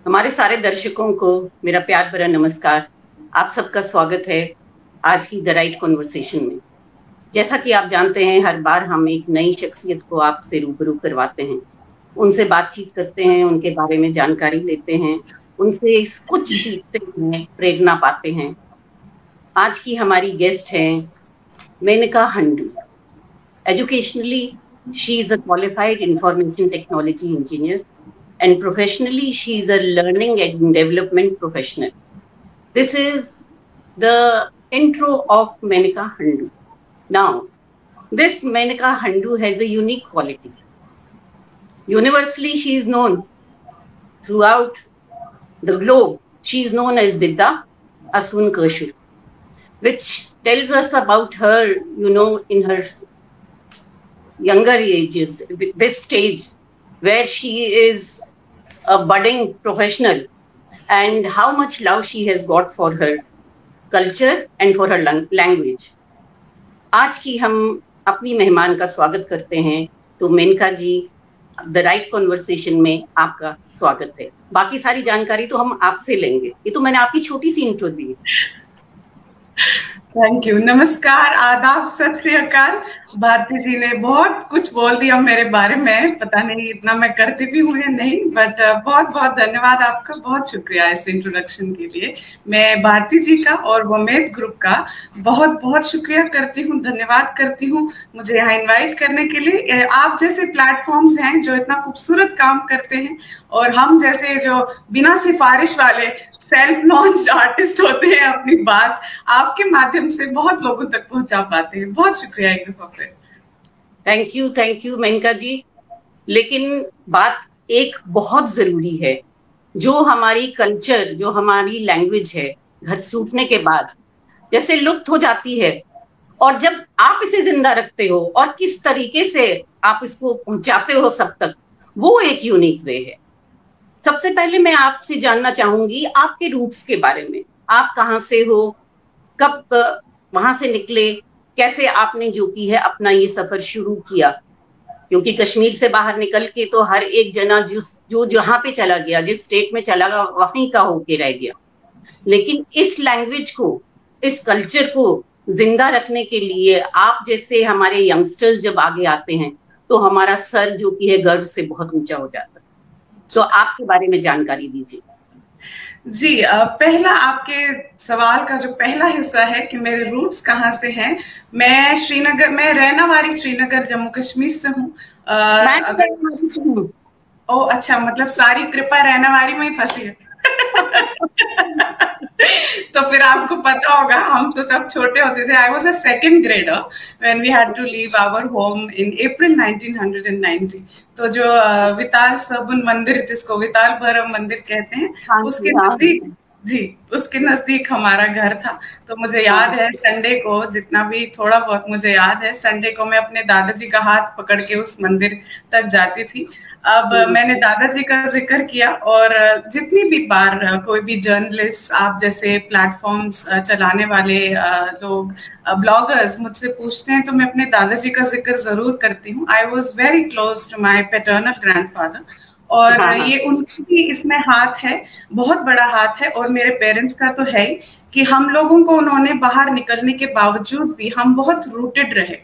हमारे सारे दर्शकों को मेरा प्यार भरा नमस्कार। आप सबका स्वागत है आज की द राइट कॉन्वर्सेशन में। जैसा कि आप जानते हैं, हर बार हम एक नई शख्सियत को आपसे रूबरू करवाते हैं, उनसे बातचीत करते हैं, उनके बारे में जानकारी लेते हैं, उनसे कुछ सीखते हैं, प्रेरणा पाते हैं। आज की हमारी गेस्ट हैं Menka Handoo. Educationally she is a qualified information technology engineer and professionally she is a learning and development professional. This is the intro of Menika Handu. Now, this Menika Handu has a unique quality. Universally, she is known throughout the globe. She is known as Didda Asun Kershur, which tells us about her, in her younger ages, this stage where she is a budding professional and how much love she has got for her culture and for her language. आज की हम अपनी मेहमान का स्वागत करते हैं, तो मेनका जी, द राइट कॉन्वर्सेशन में आपका स्वागत है। बाकी सारी जानकारी तो हम आपसे लेंगे, ये तो मैंने आपकी छोटी सी इंट्रो दी। Thank you. नमस्कार, आदाब, सत श्री अकाल। भारती जी ने बहुत कुछ बोल दिया मेरे बारे में, पता नहीं इतना मैं करती भी हूँ या नहीं, बट बहुत बहुत धन्यवाद आपका, बहुत शुक्रिया इस इंट्रोडक्शन के लिए। मैं भारती जी का और वमेद ग्रुप का बहुत बहुत शुक्रिया करती हूँ, धन्यवाद करती हूँ मुझे यहाँ इन्वाइट करने के लिए। आप जैसे प्लेटफॉर्म्स हैं जो इतना खूबसूरत काम करते हैं, और हम जैसे जो बिना सिफारिश वाले सेल्फ लॉन्च्ड आर्टिस्ट होते हैं, अपनी बात आपके माध्यम से बहुत लोगों तक पहुंचा पाते हैं। बहुत शुक्रिया एक दफा फिर। थैंक यू मेनका जी। लेकिन बात एक बहुत जरूरी है, जो हमारी कल्चर, जो हमारी लैंग्वेज है, घर छूटने के बाद जैसे लुप्त हो जाती है, और जब आप इसे जिंदा रखते हो और किस तरीके से आप इसको पहुंचाते हो सब तक, वो एक यूनिक वे है। सबसे पहले मैं आपसे जानना चाहूंगी आपके रूट्स के बारे में। आप कहाँ से हो, कब वहां से निकले, कैसे आपने जो की है अपना ये सफर शुरू किया? क्योंकि कश्मीर से बाहर निकल के तो हर एक जना जो जहां पे चला गया, जिस स्टेट में चला गया, वहीं का होके रह गया। लेकिन इस लैंग्वेज को, इस कल्चर को जिंदा रखने के लिए आप जैसे हमारे यंगस्टर्स जब आगे आते हैं, तो हमारा सर जो की है गर्व से बहुत ऊंचा हो जाता है। तो आपके बारे में जानकारी दीजिए। जी, पहला आपके सवाल का जो पहला हिस्सा है कि मेरे रूट्स कहाँ से हैं, मैं रहना वाली श्रीनगर जम्मू कश्मीर से हूँ। ओ अच्छा, मतलब सारी कृपा रहना वाली में ही फंसी है। तो फिर आपको पता होगा, हम तो तब छोटे होते थे। I was a second grader when we had to leave our home in April 1990। तो जो विताल सबुन मंदिर, जिसको विताल भैरव मंदिर कहते हैं, उसके नजदीक, जी उसके नजदीक हमारा घर था। तो मुझे याद है संडे को, जितना भी थोड़ा बहुत मुझे याद है, संडे को मैं अपने दादाजी का हाथ पकड़ के उस मंदिर तक जाती थी। अब मैंने दादाजी का जिक्र किया, और जितनी भी बार कोई भी जर्नलिस्ट, आप जैसे प्लेटफॉर्म्स चलाने वाले लोग, ब्लॉगर्स मुझसे पूछते हैं, तो मैं अपने दादाजी का जिक्र जरूर करती हूँ। I was very close to my paternal grandfather, और ये उनकी इसमें हाथ है, बहुत बड़ा हाथ है। और मेरे पेरेंट्स का तो है ही कि हम लोगों को उन्होंने बाहर निकलने के बावजूद भी हम बहुत रूटेड रहे।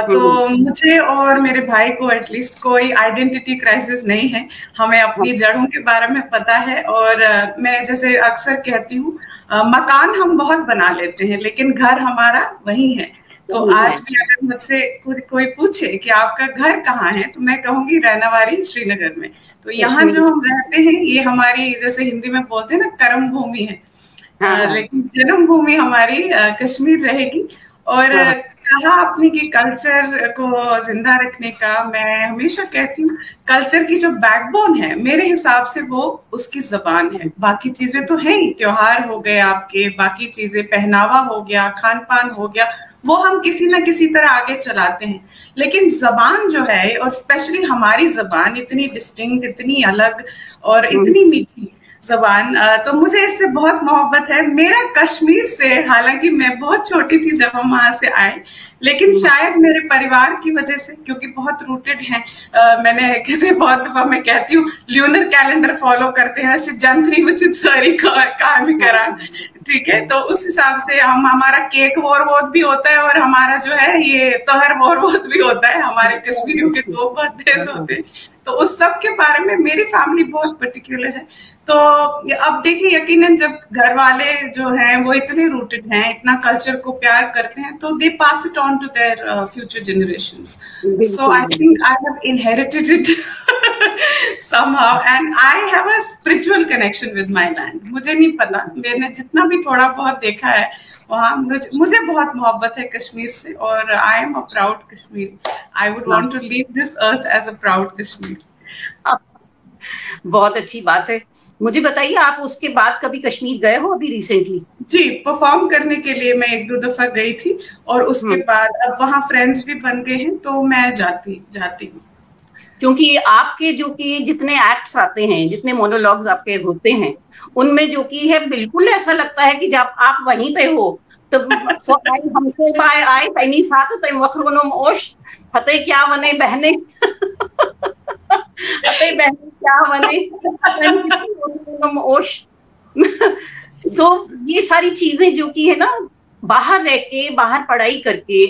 तो मुझे और मेरे भाई को एटलीस्ट कोई आइडेंटिटी क्राइसिस नहीं है, हमें अपनी जड़ों के बारे में पता है। और मैं जैसे अक्सर कहती हूँ, मकान हम बहुत बना लेते हैं, लेकिन घर हमारा वही है। तो आज भी अगर मुझसे कोई पूछे कि आपका घर कहाँ है, तो मैं कहूंगी रहनावारी श्रीनगर में। तो यहाँ जो हम रहते हैं, ये हमारी, जैसे हिंदी में बोलते हैं ना, कर्म भूमि है, लेकिन जन्मभूमि हमारी कश्मीर रहेगी। और कहा आपने कि कल्चर को जिंदा रखने का, मैं हमेशा कहती हूँ कल्चर की जो बैकबोन है, मेरे हिसाब से वो उसकी जबान है। बाकी चीजें तो है ही, त्योहार हो गए आपके, बाकी चीजें, पहनावा हो गया, खान पान हो गया, वो हम किसी ना किसी तरह आगे चलाते हैं। लेकिन जबान जो है, और स्पेशली हमारी जबान, इतनी डिस्टिंक्ट, इतनी अलग और इतनी मीठी, जबान। तो मुझे इससे बहुत मोहब्बत है। मेरा कश्मीर से, हालांकि मैं बहुत छोटी थी जब हम वहां से आए, लेकिन शायद मेरे परिवार की वजह से, क्योंकि बहुत रूटेड हैं। मैंने किसी बहुत दफा मैं कहती हूँ ल्यूनर कैलेंडर फॉलो करते हैं, ऐसे जंतरी उचित सारी कहानी करा, ठीक है। तो उस हिसाब से हमारा केक वोट भी होता है, और हमारा जो है ये तोहर वोट भी होता है। हमारे कश्मीरियों के 2 बर्थडेज होते हैं। तो उस सब के बारे में मेरी फैमिली बहुत पर्टिकुलर है। तो अब देखिए, यकीनन जब घर वाले जो हैं वो इतने रूटेड हैं, इतना कल्चर को प्यार करते हैं, तो they pass it on to their future generations. So I think I have inherited it somehow, and I have a spiritual connection with my land. मुझे नहीं पता, मैंने जितना भी थोड़ा बहुत देखा है वहाँ, मुझे बहुत मोहब्बत है कश्मीर से, और I am a proud Kashmiri. I would want to leave this earth as a proud Kashmiri. बहुत अच्छी बात है। मुझे बताइए, आप उसके बाद कभी कश्मीर गए हो अभी रिसेंटली? जी, परफॉर्म करने के लिए मैं 1-2 दफा गई थी, और उसके बाद अब वहाँ फ्रेंड्स भी बन गए हैं, तो मैं जाती हूँ। क्योंकि आपके जो कि जितने एक्ट्स आते हैं, जितने मोनोलॉग्स आपके होते हैं, उनमें जो कि है बिल्कुल ऐसा लगता है कि जब आप वहीं पे हो तो हमसे बाय आए तैनी साथ तय वखरोनम ओश फते क्या बने बहने फते बहने क्या बने ओश। तो ये सारी चीजें जो कि है ना, बाहर रह के, बाहर पढ़ाई करके,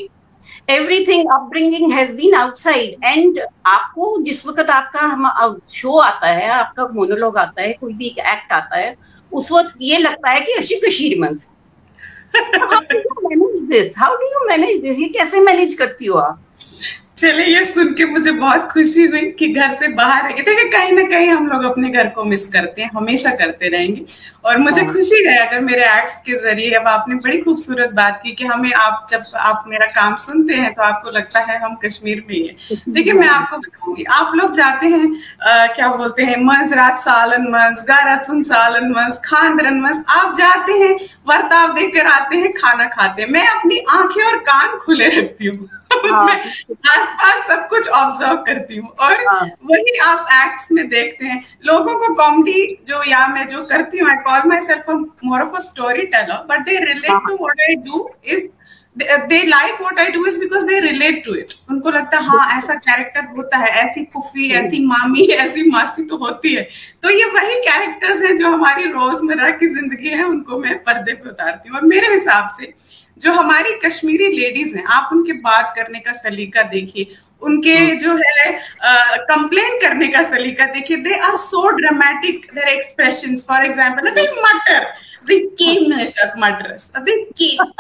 everything upbringing has been outside, and आपको जिस वक्त आपका शो आता है, आपका मोनोलॉग आता है, कोई भी एक एक्ट आता है, उस वक्त ये लगता है कि अशी कशीर मंस। How do you manage this? How do you manage this? ये कैसे मैनेज करती हो आप? चलिए, ये सुन के मुझे बहुत खुशी हुई कि घर से बाहर है। देखिए, कहीं ना कहीं हम लोग अपने घर को मिस करते हैं, हमेशा करते रहेंगे। और मुझे खुशी है अगर मेरे एक्ट्स के जरिए, अब आपने बड़ी खूबसूरत बात की कि हमें, जब आप मेरा काम सुनते हैं तो आपको लगता है हम कश्मीर में ही है। देखिए, मैं आपको बताऊंगी, आप लोग जाते हैं क्या बोलते हैं, मज रात सालन मज गारातुन सालन मज खानदरन मज, आप जाते हैं, वर्ताव देकर आते हैं, खाना खाते हैं। मैं अपनी आंखें और कान खुले रखती हूँ आसपास सब कुछ ऑब्जर्व करती हूँ, और वही आप एक्ट्स में देखते हैं। लोगों को कॉमेडी जो, या मैं जो करती हूँ, I call myself more of a storyteller, but they relate to what I do, is they like what I do is because they relate to it. उनको लगता है हाँ, ऐसा कैरेक्टर होता है, ऐसी फुफी, ऐसी मामी, ऐसी मासी तो होती है। तो ये वही कैरेक्टर्स हैं जो हमारी रोजमर्रा की जिंदगी है, उनको मैं पर्दे पे उतारती हूँ। और मेरे हिसाब से जो हमारी कश्मीरी लेडीज हैं, आप उनके बात करने का सलीका देखिए, उनके जो है कंप्लेन करने का सलीका देखिए, they are so dramatic, their expressions. For example, they matter, they केम मटर्स, दे केम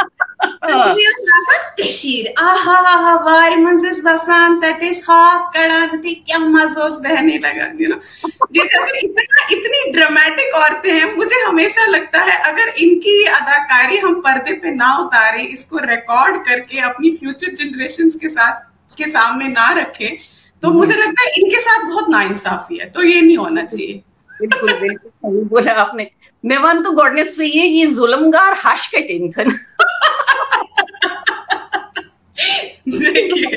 कशीर, आहा वार मंजस बसान ततिस हाक कड़ा थी, क्या मजोस बहने लगा, यू नो। जैसे इतनी ड्रामेटिक औरतें हैं। मुझे हमेशा लगता है अगर इनकी अदाकारी हम पर्दे पे ना उतारे, इसको रिकॉर्ड करके अपनी फ्यूचर जनरेशंस के सामने ना रखें, तो मुझे लगता है इनके साथ बहुत नाइंसाफी है। तो ये नहीं होना चाहिए। बिल्कुल बिल्कुल सही बोला आपने। मेवान तो गॉडनेस से ये जुल्मगार हाश के टेंशन। देखिए,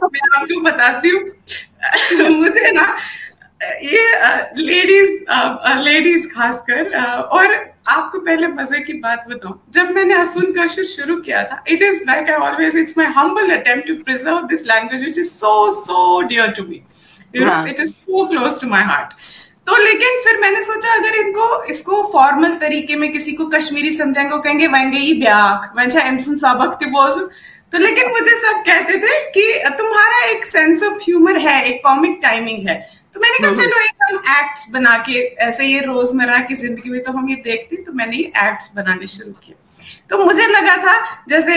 मैं आपको बताती हूँ, मुझे ना ये लेडीज खासकर, और आपको पहले मजे की बात बताऊं, जब मैंने हसून कश्मीर शुरू किया था, it is like I always, it's my humble attempt to preserve this language which is so dear to me, it is so close to my heart. तो लेकिन फिर मैंने सोचा अगर इसको फॉर्मल तरीके में किसी को कश्मीरी समझाएंगे, वो कहेंगे वेंगई ब्याक वंशा एमसन सबक के बोल। तो लेकिन मुझे सब कहते थे कि तुम्हारा एक सेंस ऑफ ह्यूमर है, एक कॉमिक टाइमिंग है। तो मैंने कहा चलो एक हम एक्ट्स बना के, ऐसे ये रोजमर्रा की जिंदगी में तो हम ये देखते, तो मैंने ये एक्ट्स बनाने शुरू किए। तो मुझे लगा था जैसे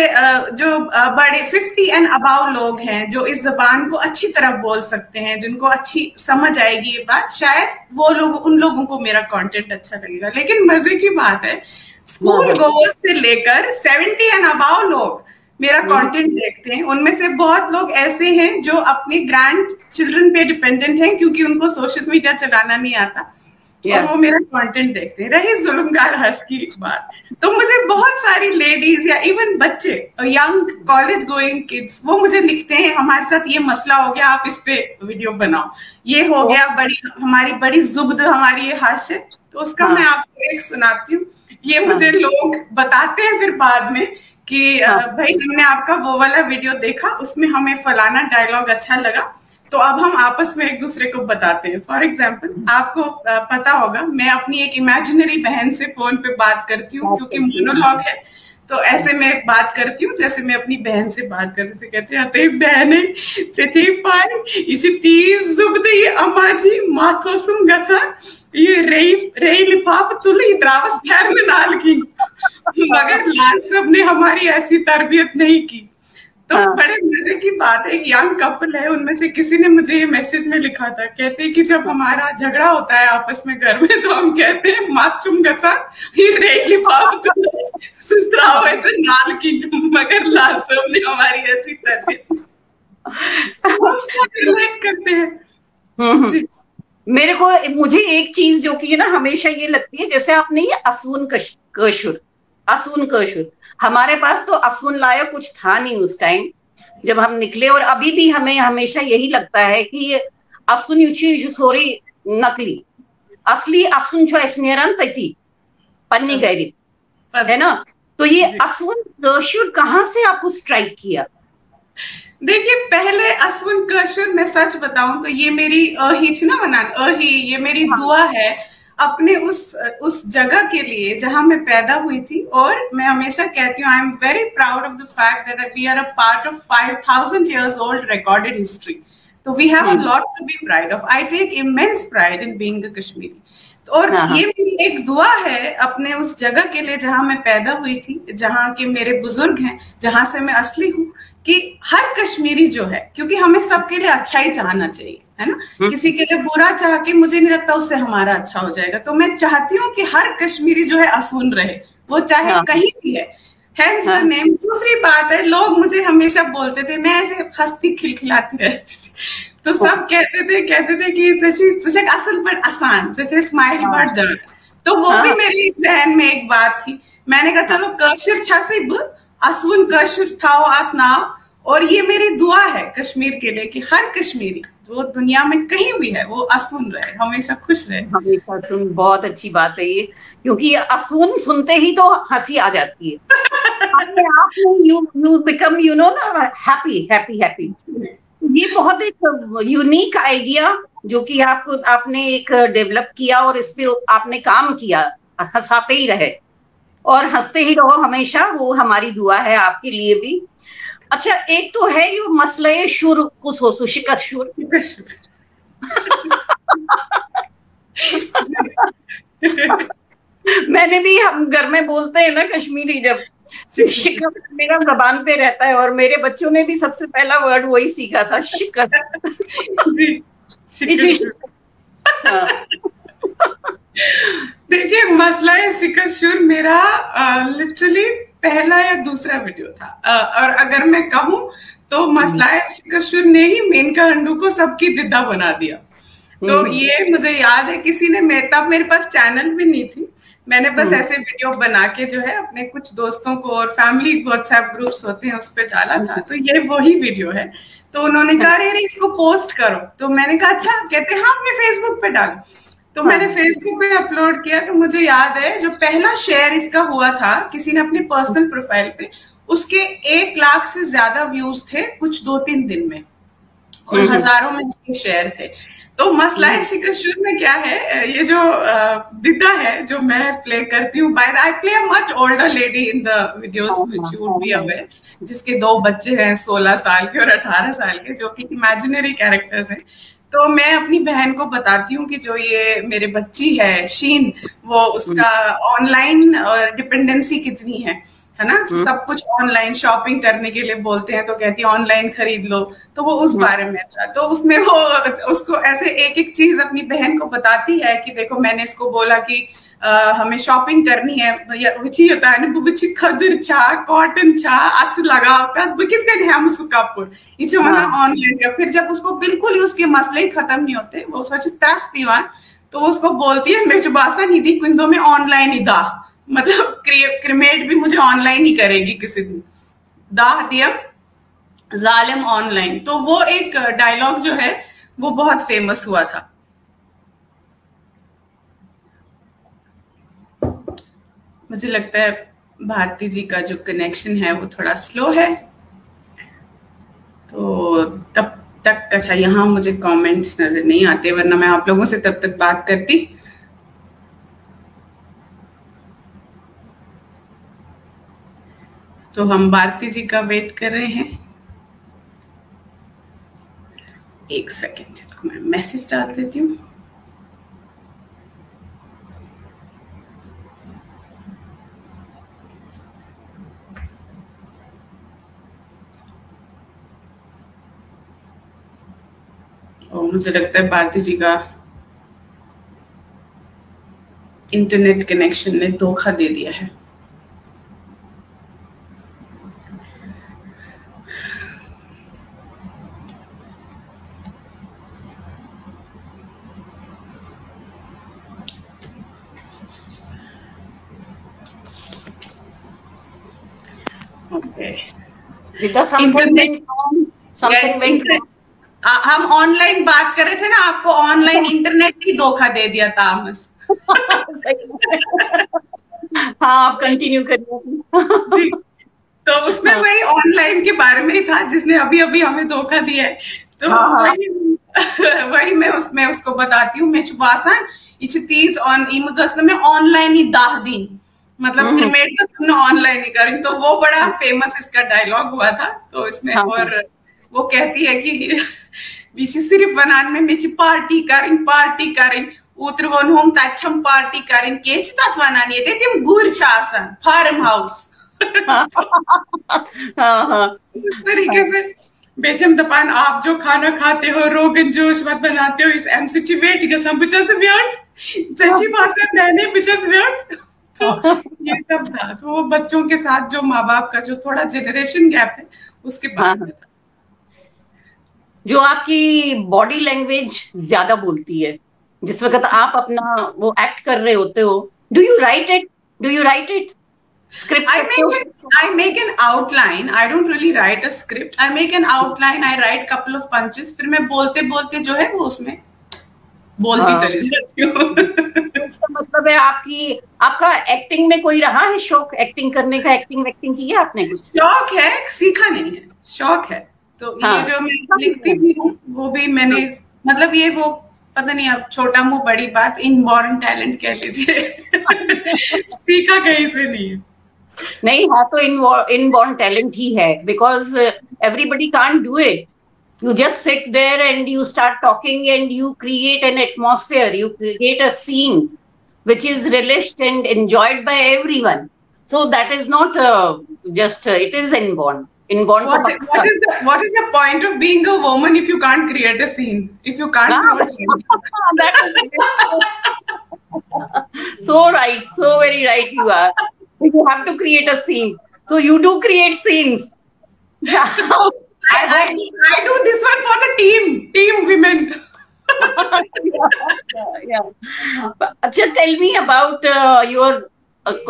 जो बड़े 50 एंड अबाव लोग हैं, जो इस जबान को अच्छी तरह बोल सकते हैं, जिनको अच्छी समझ आएगी ये बात, शायद वो लोग, उन लोगों को मेरा कंटेंट अच्छा लगेगा। लेकिन मजे की बात है, स्कूल गोवर्स से लेकर 70 एंड अबाव लोग मेरा कंटेंट देखते हैं। उनमें से बहुत लोग ऐसे हैं जो अपने ग्रैंड चिल्ड्रन पे डिपेंडेंट हैं, क्योंकि उनको सोशल मीडिया चलाना नहीं आता। और वो मेरा कंटेंट देखते हैं। रही जुल्मगार हर्ष की बात, तो मुझे बहुत सारी लेडीज या इवन बच्चे, यंग कॉलेज गोइंग किड्स, वो मुझे लिखते हैं हमारे साथ ये मसला हो गया, आप इस पे वीडियो बनाओ, ये हो गया, हमारी बड़ी जुब्द हमारी ये हर्ष है। तो उसका मैं आपको एक सुनाती हूँ। ये मुझे लोग बताते हैं फिर बाद में कि भाई हमने आपका वो वाला वीडियो देखा, उसमें हमें फलाना डायलॉग अच्छा लगा, तो अब हम आपस में एक दूसरे को बताते हैं। फॉर एग्जाम्पल, आपको पता होगा मैं अपनी एक इमेजिनरी बहन से फोन पे बात करती हूँ, क्योंकि मोनोलॉग है, तो ऐसे मैं बात करती हूँ जैसे मैं अपनी बहन से बात करती हूँ। कहते हैं बहने चेचे पाई इसी तीस जुबदी अम्माजी माथोसुम गचा ये रही लिफाफ तुली द्रावस फैर में नाल की। मगर लाल साहब ने हमारी ऐसी तरबियत नहीं की। तो बड़े मजे की बात है, एक यंग कपल है, उनमें से किसी ने मुझे ये मैसेज में लिखा था, कहते हैं कि जब हमारा झगड़ा होता है आपस में घर में, तो हम कहते हैं माचुम गचा ही रेली पाप सुस्त्राओ ऐसे नाल की, मगर लाल साहब ने हमारी ऐसी तरबियत करते हैं। मेरे को मुझे एक चीज जो कि ना हमेशा ये लगती है, जैसे आपने ये असून कशुर, हमारे पास तो असून लाया कुछ था नहीं उस टाइम जब हम निकले, और अभी भी हमें हमेशा यही लगता है कि ये असून थोड़ी नकली, असली असून जो स्नेरन तथी पन्नी गैरी है ना। तो ये असून कशुर कहाँ से आपको स्ट्राइक किया? देखिए, पहले असून कशुर मैं सच बताऊं तो ये मेरी ये मेरी दुआ है अपने उस जगह के लिए जहां मैं पैदा हुई थी। और मैं हमेशा कहती हूँ, I am very proud of the fact that we are a part of 5000 years old recorded history. तो we have a lot to be pride of. I take immense pride in being a Kashmiri. और ये मेरी एक दुआ है अपने उस जगह के लिए जहां मैं पैदा हुई थी, जहां के मेरे बुजुर्ग हैं, जहां से मैं असली हूँ, कि हर कश्मीरी जो है, क्योंकि हमें सबके लिए अच्छा ही चाहना चाहिए, है ना। किसी के लिए बुरा चाह के मुझे नहीं लगता उससे हमारा अच्छा हो जाएगा। तो मैं चाहती हूँ कि हर कश्मीरी जो है असून रहे, वो चाहे कहीं भी है। Hence the name। दूसरी बात है, लोग मुझे हमेशा बोलते थे, मैं ऐसे हंसती खिलखिलाती रहती थी, तो सब कहते थे कि असल बट आसान, जैसे स्माइल बट जान। तो वो भी मेरे जहन में एक बात थी। मैंने कहा चलो कशिर छासिब असून कशुर था आप ना। और ये मेरी दुआ है कश्मीर के लिए कि हर कश्मीरी जो दुनिया में कहीं भी है वो असून रहे, हमेशा खुश रहे। हमेशा असून, बहुत अच्छी बात है ये, क्योंकि असून सुनते ही तो हंसी आ जाती है अपने आप में। यू बिकम यू नो ना हैप्पी। ये बहुत एक यूनिक आइडिया जो कि आपने एक डेवलप किया, और इस पे आपने काम किया। हंसाते ही रहे और हंसते ही रहो हमेशा, वो हमारी दुआ है आपके लिए भी। अच्छा, एक तो है ये मसले शुर कुछ हो शिकस्त शुर मैंने भी, हम घर में बोलते हैं ना कश्मीरी, जब शिकस्त मेरा जबान पे रहता है, और मेरे बच्चों ने भी सबसे पहला वर्ड वही सीखा था, शिकस्त। देखिए, मसला है शिकस्त शुर मेरा लिटरली पहला या दूसरा वीडियो था। और अगर मैं कहूँ तो मसला है शिकस्त शुर ने ही मेनका हंडू को सबकी दिद्दा बना दिया। तो ये मुझे याद है, किसी ने तब मेरे पास चैनल भी नहीं थी, मैंने बस ऐसे वीडियो बना के जो है अपने कुछ दोस्तों को और फैमिली व्हाट्सएप ग्रुप्स होते हैं उस पर डाला था। तो ये वही वीडियो है। तो उन्होंने कहा अरे इसको पोस्ट करो, तो मैंने कहा अच्छा, कहते हैं हाँ अपने फेसबुक पे डालो। तो मैंने फेसबुक पे अपलोड किया। तो मुझे याद है जो पहला शेयर इसका हुआ था किसी ने अपने पर्सनल प्रोफाइल पे, उसके 1 लाख से ज्यादा व्यूज थे कुछ 2-3 दिन में, और हजारों में उसके शेयर थे। तो मसला है शिकस्त शुर में क्या है, ये जो दिद्दा है जो मैं प्ले करती हूँ, I play a much older lady in the videos which you would be aware, जिसके 2 बच्चे हैं 16 साल के और 18 साल के, जो कि इमेजिनरी कैरेक्टर्स हैं। तो मैं अपनी बहन को बताती हूँ कि जो ये मेरे बच्ची है शीन, वो उसका ऑनलाइन डिपेंडेंसी कितनी है ना। सब कुछ ऑनलाइन शॉपिंग करने के लिए बोलते हैं तो कहती है ऑनलाइन खरीद लो। तो वो उस बारे में था, तो उसमें वो उसको ऐसे एक चीज अपनी बहन को बताती है कि देखो मैंने इसको बोला कि हमें शॉपिंग करनी है, विची होता है ना, विची खदर छा कॉटन छा अच लगाओ का कित कर हम सुकापुर इचे मना ऑनलाइन का। फिर जब उसको बिल्कुल ही उसके मसले ही खत्म नहीं होते, वो सोच त्रस्त दीवान, तो उसको बोलती है मेचुबासा निधि कुंदो में ऑनलाइन ही दा, मतलब क्रिमेट भी मुझे ऑनलाइन ही करेगी किसी दिन, दाह दियम जालिम ऑनलाइन। तो वो एक डायलॉग जो है वो बहुत फेमस हुआ था। मुझे लगता है भारती जी का जो कनेक्शन है वो थोड़ा स्लो है, तो तब तक अच्छा यहाँ मुझे कमेंट्स नजर नहीं आते, वरना मैं आप लोगों से तब तक बात करती। तो हम भारती जी का वेट कर रहे हैं। एक सेकेंड, जिनको मैं मैसेज डाल देती हूँ। और मुझे लगता है भारती जी का इंटरनेट कनेक्शन ने धोखा दे दिया है। हम ऑनलाइन बात कर रहे थे ना, आपको ऑनलाइन इंटरनेट ही धोखा दे दिया था आमस। हाँ, आप कंटिन्यू करिए। जी, तो उसमें वही ऑनलाइन के बारे में ही था जिसने अभी अभी हमें धोखा दिया है। तो वही मैं उसमें उसको बताती हूँ, मेचुबासन इचतीज ऑन इमगस्न में ऑनलाइन ही दाह दी, मतलब क्रिमेट का तुमने ऑनलाइन ही करी। तो वो बड़ा फेमस इसका डायलॉग हुआ था। तो इसमें और वो कहती है कि सिर्फ वनान में मेची पार्टी करें उतरवन होम तच्छम पार्टी करें केच तत्वनान ये तिम गुर छासन फार्म हाउस। इस तरीके से बेचम दपान आप जो खाना खाते हो रोगन जोश मत बनाते हो, इस एमसी ची वेट गसम बिचस व्याट जैसी भाषा मैंने बिचस व्याट। तो ये सब था। तो वो बच्चों के साथ जो माँ बाप का जो थोड़ा जनरेशन गैप है उसके बारे में था। जो आपकी बॉडी लैंग्वेज ज्यादा बोलती है जिस वक्त आप अपना वो एक्ट कर रहे होते हो, do you right it script? I make an outline. I don't really write a script. I make an outline. I write couple of punches. फिर मैं बोलते बोलते जो है वो उसमें बोलती चली जाती हूँ। इसका मतलब है आपका एक्टिंग में कोई रहा है शौक एक्टिंग करने का? एक्टिंग की है आपने? शौक है, सीखा नहीं है, शौक है। तो ये जो मैं लिखती भी हूँ वो भी मैंने, मतलब ये वो पता नहीं आप छोटा मुंह बड़ी बात, इनबॉर्न टैलेंट कह लीजिए। सीखा कहीं से नहीं है। नहीं है तो इनबॉर्न टैलेंट ही है, because everybody can't do it. You just sit there and you start talking and you create an atmosphere, you create a scene which is relished and enjoyed by everyone. So that is not it is inborn. What is the point of being a woman if you can't create a scene? If you can't So right, so very right you are. You have to create a scene. So you do create scenes. I do this one for the team women. Yeah. Acha, tell me about your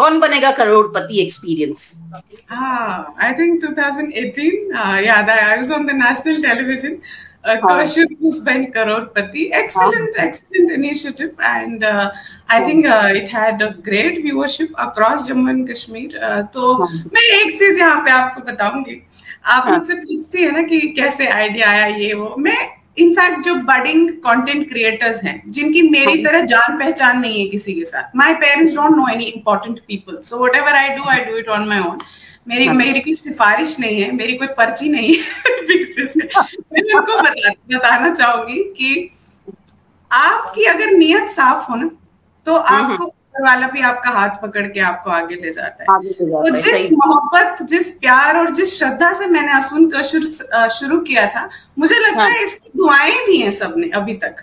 Kaun Banega Crorepati experience. I think 2018. I was on the national television. Kashur Ben Crorepati. Excellent initiative, and I think it had a great viewership across Jammu and Kashmir. तो मैं एक चीज यहाँ पे आपको बताऊंगी। आप मुझसे पूछती है ना कि कैसे आइडिया आया ये वो। मैं इनफैक्ट जो बडिंग कंटेंट क्रिएटर्स हैं जिनकी मेरी तरह जान पहचान नहीं है किसी के साथ, my parents don't know any important people, so whatever I do it on my own. मेरी कोई सिफारिश नहीं है, मेरी कोई पर्ची नहीं है पीछे से। मैं उनको बताना चाहूंगी कि आपकी अगर नियत साफ हो ना तो आपको वाला भी आपका हाथ पकड़ के आपको आगे ले जाता है। तो जिस मोहब्बत, जिस प्यार और जिस श्रद्धा से मैंने असुन का शुरू किया था, मुझे लगता है इसकी दुआएं भी हैं सबने अभी तक।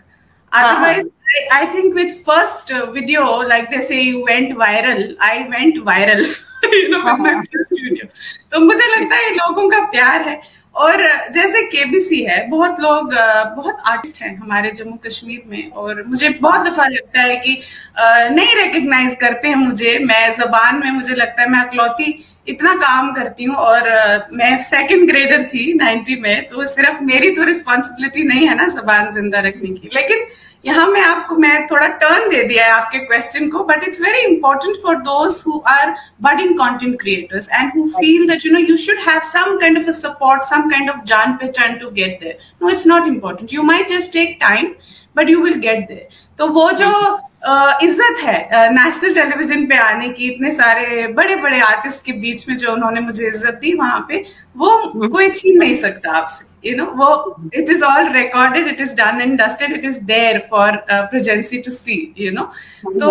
Otherwise I think with first video like they say you went viral, I went viral, you know, with my first video. तो मुझे लगता है लोगों का प्यार है। और जैसे केबीसी है, बहुत लोग बहुत आर्टिस्ट हैं हमारे जम्मू कश्मीर में, और मुझे बहुत दफा लगता है कि नहीं रिकग्नाइज करते हैं मुझे। मैं जबान में मुझे लगता है मैं अकलौती इतना काम करती हूँ, और मैं सेकंड ग्रेडर थी 90 में, तो सिर्फ मेरी तो रिस्पॉन्सिबिलिटी नहीं है ना जबान जिंदा रखने की। लेकिन यहाँ मैं थोड़ा टर्न दे दिया है आपके क्वेश्चन को, but it's very important for those who are budding content creators and who feel that you should have some kind of a support, some kind of jaan pehchan to get there. No, it's not important. You might just take time, but you will get there. तो वो जो इज्जत है national television पे आने की, इतने सारे बड़े बड़े आर्टिस्ट के बीच में जो उन्होंने मुझे इज्जत दी वहां पे, वो कोई छीन नहीं सकता आपसे। वो it is all recorded, it is done and dusted, it is there for Prajansi to see, तो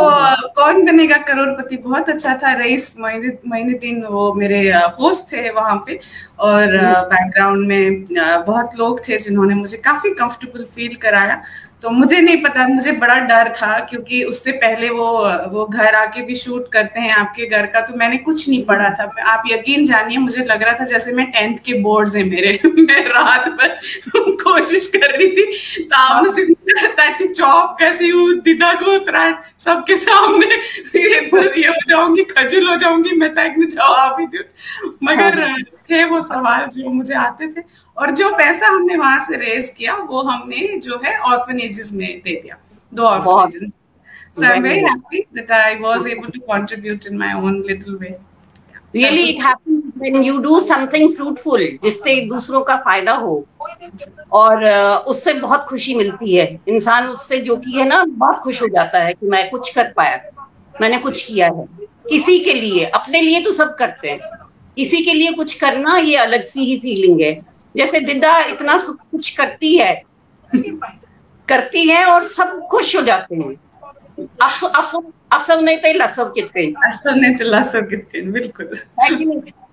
कौन बनेगा करोड़पति बहुत अच्छा था। रईस मोइनुद्दीन वो मेरे होस्ट थे वहां पे, और बैकग्राउंड में बहुत लोग थे जिन्होंने मुझे काफी कंफर्टेबल फील कराया। तो मुझे नहीं पता, मुझे बड़ा डर था, क्योंकि उससे पहले वो घर आके भी शूट करते हैं आपके घर का, तो मैंने कुछ नहीं पढ़ा था। आप यकीन जानिए, मुझे लग रहा था जैसे मैं 10th के बोर्ड्स हैं मेरे। मैं रात भर कोशिश कर रही थी, ताकि चौप कैसी हूँ, दिदा को सबके सामने ये हो जाऊंगी, खजल हो जाऊंगी मैं, ताकि जवाब ही दूं। मगर थे वो सवाल जो मुझे आते थे, और जो पैसा हमने वहां से रेज किया वो हमने जो है ऑर्फनेजेस में दे दिया, 2 orphanages. So I'm very happy that I was able to contribute in my own little way. Really, it happens when you do something fruitful, जिससे दूसरों का फायदा हो, और उससे बहुत खुशी मिलती है। इंसान उससे जो कि है ना बहुत खुश हो जाता है कि मैं कुछ कर पाया, मैंने कुछ किया है किसी के लिए। अपने लिए तो सब करते हैं, किसी के लिए कुछ करना ये अलग सी ही फीलिंग है। जैसे दिदा इतना सब कुछ करती है और सब खुश हो जाते हैं। बिल्कुल।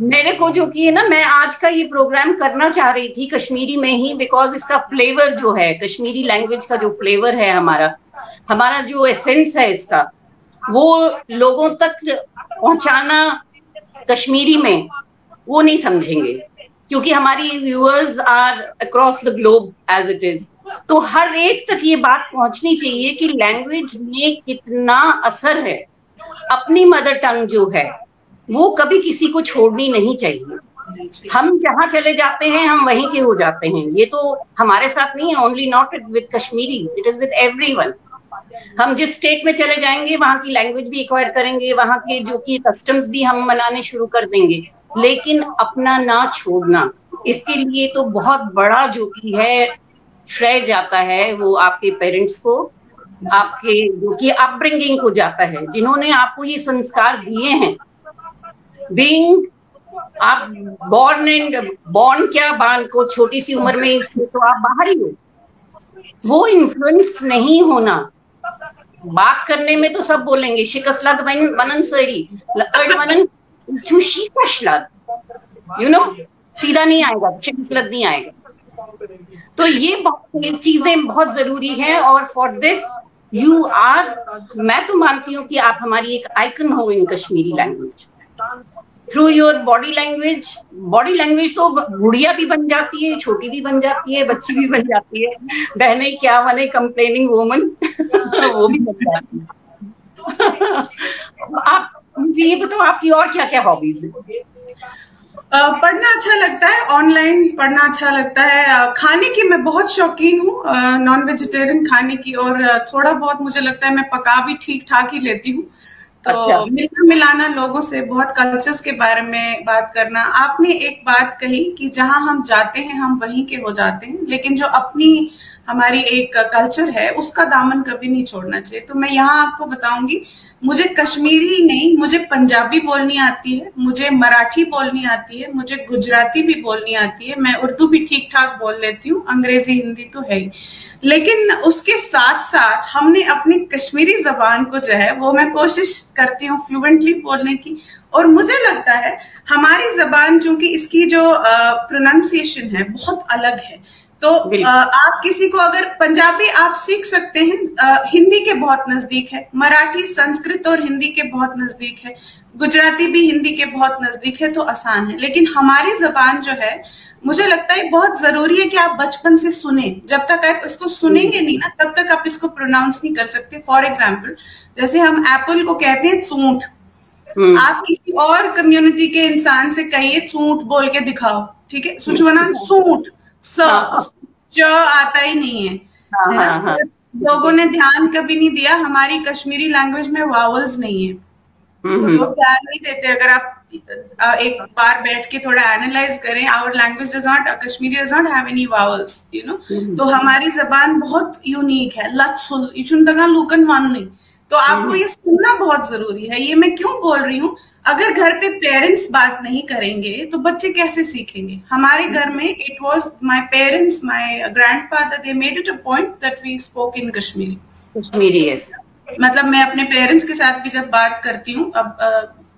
मेरे को जो कि है ना, मैं आज का ये प्रोग्राम करना चाह रही थी कश्मीरी में ही, बिकॉज इसका फ्लेवर जो है, कश्मीरी लैंग्वेज का जो फ्लेवर है, हमारा जो एसेंस है इसका, वो लोगों तक पहुंचाना कश्मीरी में वो नहीं समझेंगे, क्योंकि हमारी viewers are across the globe as it is. तो हर एक तक ये बात पहुंचनी चाहिए कि लैंग्वेज में कितना असर है। अपनी मदर टंग जो है वो कभी किसी को छोड़नी नहीं चाहिए। हम जहां चले जाते हैं हम वहीं के हो जाते हैं। ये तो हमारे साथ नहीं है, only not with Kashmiris, it is with everyone. हम जिस स्टेट में चले जाएंगे वहां की लैंग्वेज भी एक्वायर करेंगे, वहां के जो कि कस्टम्स भी हम मनाने शुरू कर देंगे, लेकिन अपना ना छोड़ना, इसके लिए तो बहुत बड़ा जो कि है श्रेय जाता है वो आपके पेरेंट्स को, आपके जो कि अपब्रिंगिंग को जाता है, जिन्होंने आपको ये संस्कार दिए हैं। बीइंग आप बॉर्न क्या बान को छोटी सी उम्र में, इससे तो आप बाहर ही हो। वो इन्फ्लुएंस नहीं होना। बात करने में तो सब बोलेंगे शिकसलाद मनन सरी मनन चुशी कशलाद, सीधा नहीं आएगा, शिकसलाद नहीं आएगा। तो ये चीजें बहुत जरूरी हैं, और फॉर दिस यू आर, मैं तो मानती हूँ कि आप हमारी एक आइकन हो in Kashmiri language. Through your body language तो बुढ़िया भी बन जाती है, छोटी भी बन जाती है, बच्ची भी बन जाती है, बहने क्या बने कंप्लेनिंग वुमन वो भी बन जाती है। आप मुझे ये बताओ आपकी और क्या क्या हॉबीज है? पढ़ना अच्छा लगता है, ऑनलाइन पढ़ना अच्छा लगता है। खाने की मैं बहुत शौकीन हूँ, नॉन वेजिटेरियन खाने की, और थोड़ा बहुत मुझे लगता है मैं पका भी ठीक ठाक ही लेती हूँ। तो अच्छा। मिलना मिलाना, लोगों से बहुत कल्चर्स के बारे में बात करना। आपने एक बात कही कि जहां हम जाते हैं हम वहीं के हो जाते हैं, लेकिन जो अपनी हमारी एक कल्चर है उसका दामन कभी नहीं छोड़ना चाहिए। तो मैं यहाँ आपको बताऊंगी, मुझे कश्मीरी नहीं, मुझे पंजाबी बोलनी आती है, मुझे मराठी बोलनी आती है, मुझे गुजराती भी बोलनी आती है, मैं उर्दू भी ठीक ठाक बोल लेती हूँ, अंग्रेजी हिंदी तो है ही। लेकिन उसके साथ साथ हमने अपनी कश्मीरी जबान को जो है वो मैं कोशिश करती हूँ फ्लुएंटली बोलने की। और मुझे लगता है हमारी जबान, चूंकि इसकी जो प्रोनाउंसिएशन है बहुत अलग है, तो आप किसी को अगर पंजाबी आप सीख सकते हैं, हिंदी के बहुत नजदीक है, मराठी संस्कृत और हिंदी के बहुत नजदीक है, गुजराती भी हिंदी के बहुत नजदीक है, तो आसान है। लेकिन हमारी जबान जो है, मुझे लगता है बहुत जरूरी है कि आप बचपन से सुने। जब तक आप इसको सुनेंगे नहीं ना, तब तक आप इसको प्रोनाउंस नहीं कर सकते। फॉर एग्जाम्पल, जैसे हम एप्पल को कहते हैं चूंठ, आप किसी और कम्युनिटी के इंसान से कहिए चूंठ बोल के दिखाओ, ठीक है, सुचवना सूंठ च आता ही नहीं है, है ना। लोगों ने ध्यान कभी नहीं दिया, हमारी कश्मीरी लैंग्वेज में वावल्स नहीं है, लोग ध्यान नहीं देते। अगर आप एक बार बैठ के थोड़ा एनालाइज करें, our language does not, Kashmiri does not have any vowels, you know. तो हमारी जबान बहुत यूनिक है, लत्सुल इचुन तगा लुकन वन नहीं। तो आपको ये सुनना बहुत जरूरी है। ये मैं क्यों बोल रही हूँ, अगर घर पे पेरेंट्स बात नहीं करेंगे तो बच्चे कैसे सीखेंगे। हमारे घर में it was my parents, my grandfather, they made it a point that we spoke in Kashmiri. Yes, मतलब मैं अपने पेरेंट्स के साथ भी जब बात करती हूँ, अब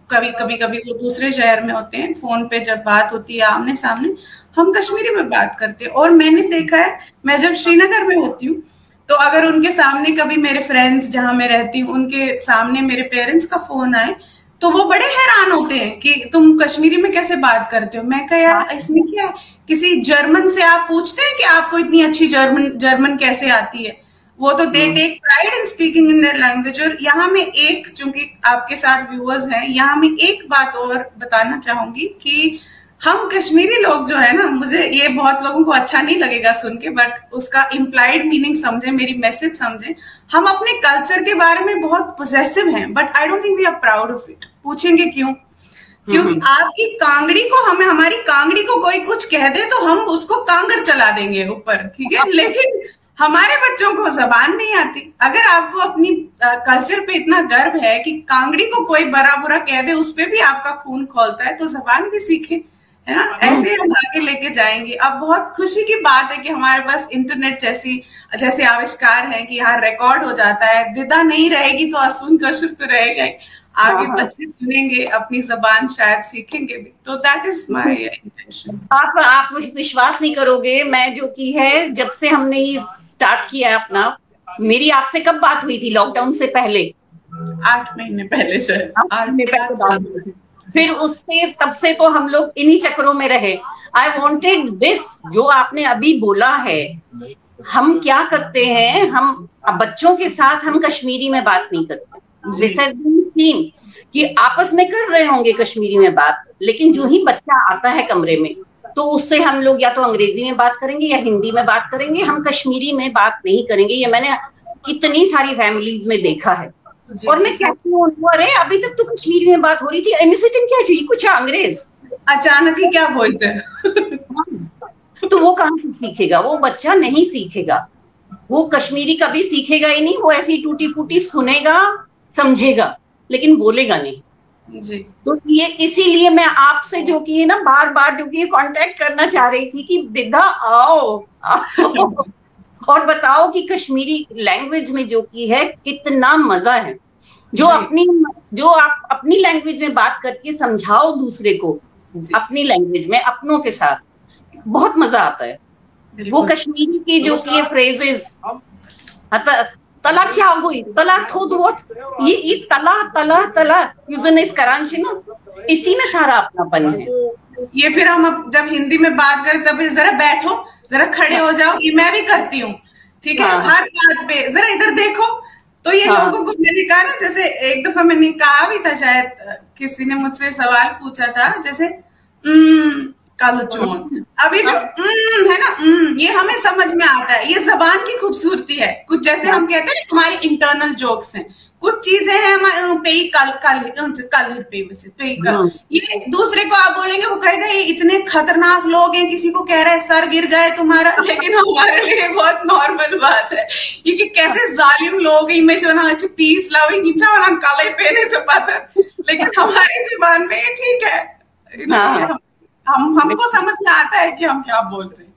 कभी वो दूसरे शहर में होते हैं, फोन पे जब बात होती है आमने सामने, हम कश्मीरी में बात करते हैं। और मैंने देखा है, मैं जब श्रीनगर में होती हूँ तो अगर उनके सामने कभी मेरे फ्रेंड्स जहां मैं रहती हूँ उनके सामने मेरे पेरेंट्स का फोन आए तो वो बड़े हैरान होते हैं कि तुम कश्मीरी में कैसे बात करते हो। मैं कहा यार इसमें क्या है, किसी जर्मन से आप पूछते हैं कि आपको इतनी अच्छी जर्मन कैसे आती है, वो तो they take pride in speaking in their language. और यहाँ में एक, चूंकि आपके साथ व्यूअर्स हैं, यहाँ में एक बात और बताना चाहूंगी कि हम कश्मीरी लोग जो है ना, मुझे ये बहुत लोगों को अच्छा नहीं लगेगा सुन के, बट उसका इम्प्लाइड मीनिंग समझे, मेरी मैसेज समझे। हम अपने कल्चर के बारे में बहुत पोजेसिव हैं, but I don't think we are proud of it. पूछेंगे क्यों? क्योंकि आपकी कांगड़ी को, हमें हमारी कांगड़ी को कोई कुछ कह दे तो हम उसको कांगड़ चला देंगे ऊपर, ठीक है, लेकिन हमारे बच्चों को जबान नहीं आती। अगर आपको अपनी कल्चर पे इतना गर्व है कि कांगड़ी को कोई बड़ा बुरा कह दे उस पे भी आपका खून खौलता है, तो जबान भी सीखें, है ना। ऐसे हम आगे लेके जाएंगे। अब बहुत खुशी की बात है कि हमारे पास इंटरनेट जैसे आविष्कार है कि यहाँ रिकॉर्ड हो जाता है। विदा नहीं रहेगी तो असुन कशुर तो रहेगा ही। आगे बच्चे सुनेंगे, अपनी जबान शायद सीखेंगे भी। तो दैट इज माय इंटेंशन। आप विश्वास नहीं करोगे, मैं जो की है, जब से हमने ये स्टार्ट किया अपना, मेरी आपसे कब बात हुई थी? लॉकडाउन से पहले, 8 महीने पहले शायद, 8 महीने पहले। फिर उससे तब से तो हम लोग इन्हीं चक्रों में रहे। आई वॉन्टेड दिस, जो आपने अभी बोला है। हम क्या करते हैं, हम बच्चों के साथ हम कश्मीरी में बात नहीं करते। दिस हैज बीन सीन कि आपस में कर रहे होंगे कश्मीरी में बात, लेकिन जो ही बच्चा आता है कमरे में तो उससे हम लोग या तो अंग्रेजी में बात करेंगे या हिंदी में बात करेंगे, हम कश्मीरी में बात नहीं करेंगे। ये मैंने कितनी सारी फैमिलीज में देखा है। और मैं कहती हूँ, अरे अभी तक तो कश्मीरी में बात हो रही थी, एमसीटन क्या चाहिए, कुछ अंग्रेज अचानक ही क्या बोलते हैं। तो वो कहाँ से सीखेगा? वो बच्चा नहीं सीखेगा, वो कश्मीरी कभी सीखेगा ही नहीं। वो ऐसी टूटी फूटी सुनेगा, समझेगा, लेकिन बोलेगा नहीं जी। तो ये इसीलिए मैं आपसे जो की है ना, बार बार जो की कांटेक्ट करना चाह रही थी कि दिदा आओ और बताओ कि कश्मीरी लैंग्वेज में जो की है कितना मजा है। जो आप अपनी लैंग्वेज में बात करके समझाओ दूसरे को अपनी लैंग्वेज में, अपनों के साथ, बहुत मजा आता है। वो कश्मीरी की जो की फ्रेजेस, तला क्या हो गई, तला थोद वोट, ये तला तला तला यूजन इस करांची ना, इसी में सारा अपनापन है। ये फिर हम अब जब हिंदी में बात करें तब जरा बैठो, जरा खड़े हो जाओ, ये मैं भी करती हूँ, ठीक है। हर बात पे जरा इधर देखो, तो ये लोगों को मैंने कहा ना, जैसे एक दफा मैंने कहा भी था, शायद किसी ने मुझसे सवाल पूछा था, जैसे कालचून, अभी जो है ना, ये हमें समझ में आता है, ये जबान की खूबसूरती है। कुछ जैसे हम कहते हैं हमारे इंटरनल जोक्स हैं, कुछ चीजें हैं हमारे ये दूसरे को आप बोलेंगे, वो कहेगा ये इतने खतरनाक लोग हैं, किसी को कह रहा है सर गिर जाए तुम्हारा, लेकिन हमारे लिए बहुत नॉर्मल बात है ये कि कैसे जालिम लोग पीस लाओ काले पहने से पाता, लेकिन हमारी जुबान में ये ठीक है। हमको समझ में आता है कि हम क्या बोल रहे हैं।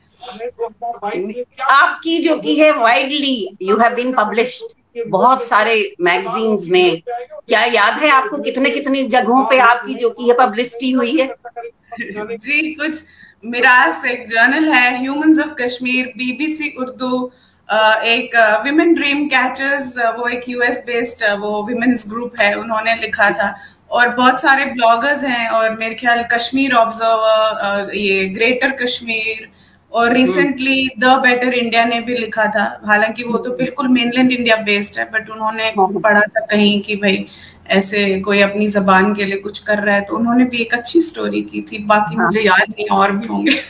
आपकी जो की है widely you have been published बहुत सारे मैगजीन्स में, क्या याद है आपको कितने कितनी जगहों पे आपकी जो की है पब्लिसिटी हुई है? जी, कुछ मिरास एक जर्नल है, humans of Kashmir, BBC Urdu, एक विमेन ड्रीम कैचर्स, वो एक यूएस बेस्ड वो विमेन्स ग्रुप है, उन्होंने लिखा था। और बहुत सारे ब्लॉगर्स हैं, और मेरे ख्याल कश्मीर ऑब्जर्वर, ये ग्रेटर कश्मीर, और रिसेंटली द बेटर इंडिया ने भी लिखा था। हालांकि वो तो बिल्कुल मेनलैंड इंडिया बेस्ड है, बट उन्होंने पढ़ा था कहीं कि भाई ऐसे कोई अपनी जबान के लिए कुछ कर रहा है, तो उन्होंने भी एक अच्छी स्टोरी की थी। बाकी मुझे याद नहीं, और भी होंगे।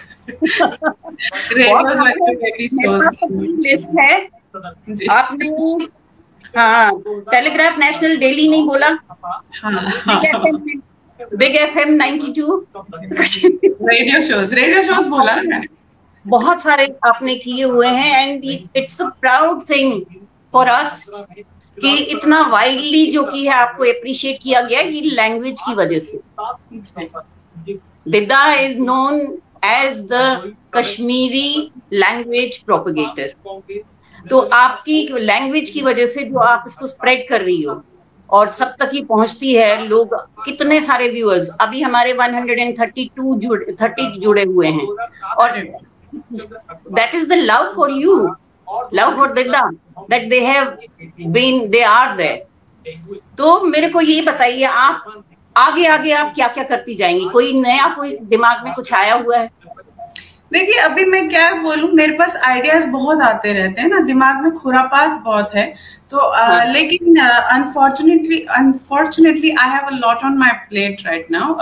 लिस्ट है आपने। हाँ, टेलीग्राफ नेशनल डेली नहीं बोला, बिग एफएम 92 रेडियो शोज बोला ना मैंने। बहुत सारे आपने किए हुए हैं, and it's a proud thing for us कि इतना वाइडली जो कि है आपको अप्रिशिएट किया गया ये लैंग्वेज की वजह से। Didda is known as the Kashmiri language propagator. तो आपकी लैंग्वेज की वजह से जो आप इसको स्प्रेड कर रही हो और सब तक ही पहुंचती है, लोग कितने सारे व्यूअर्स, अभी हमारे 130 जुड़े हुए हैं, और that is the love for you, love for Didda, that they are there. तो मेरे को ये बताइए, आप आगे आप क्या क्या करती जाएंगी? कोई नया, कोई दिमाग में कुछ आया हुआ है? देखिए, अभी मैं क्या बोलूं, मेरे पास आइडियाज बहुत आते रहते हैं ना, दिमाग में खुरापात बहुत है। तो लेकिन unfortunately I have a lot on my plate right now,